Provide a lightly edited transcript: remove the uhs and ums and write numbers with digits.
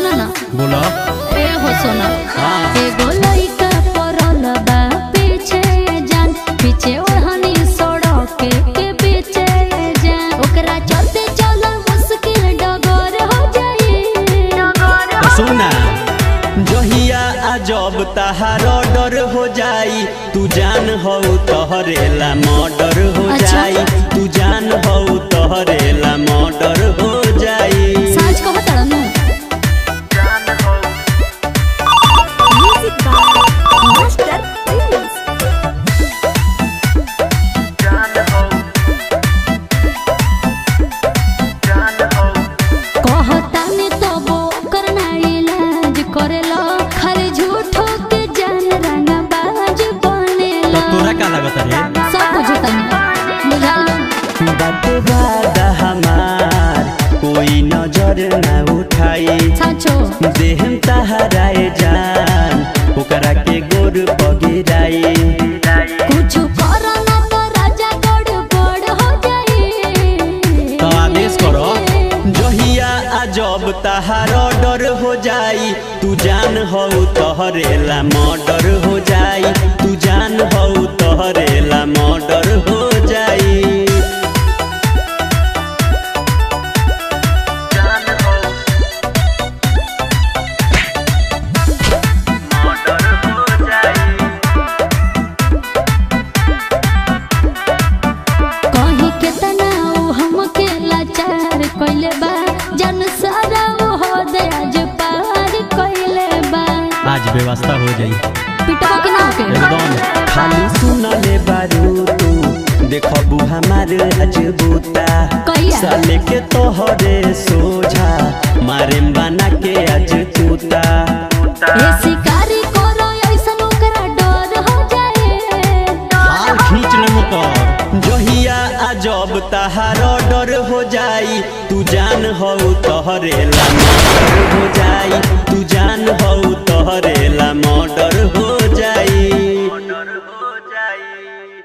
सुना ना बोला ए हो सुना हाँ एगो लइका परल बा पीछे जान पीछे ओढ़नी सड़क के पीछे जान ओकरा चलते चल मुश्किल डगर हो जाई तो सुना जहिया अजब तहार डर हो जाई तू जान हो तोहरेला मर्डर हो जाई तू जान हो तोहरेला मर्डर हो जाई साज को हटड़नु म्यूजिक बाय मास्टर प्रिंस कहता ने तो वो करना इलाज करेला खाली झूठो के जान रंगा बाज बनेला तो तोरा का लगता रे सब कुछ तनी बुझालो बात बात हमार कोई नजर ना उठाई साचो देहम तहराए जान ओकरा के गोर पगिराई कुछ करना तो राजा गड़बड़ हो जाई तो आदेश करो जहिया अजब तहार डर हो जाई तू जान हो तोहरेला मर्डर हो जाई तू जान हो तोहरेला मर्डर हो जाई कहीं केतना उ हमके लाचार कइले बा जन सारा उ हो दयाज पार कइले बा आज व्यवस्था हो जाई पिटवा के ना होके एकदम खाली सुनले बारू तू देखबू हमार अजबूता कहिया? साले के तोहरे सोझा मारे बना के आज तूता ए शिकारी करो ऐसन ओकरा डर हो जाए हाल खींच न मुकर जहिया अजब तहार डर हो जाई तू जान हो तोहरेला मर्डर हो जाई तू जान हो तोहरेला मर्डर हो जाई।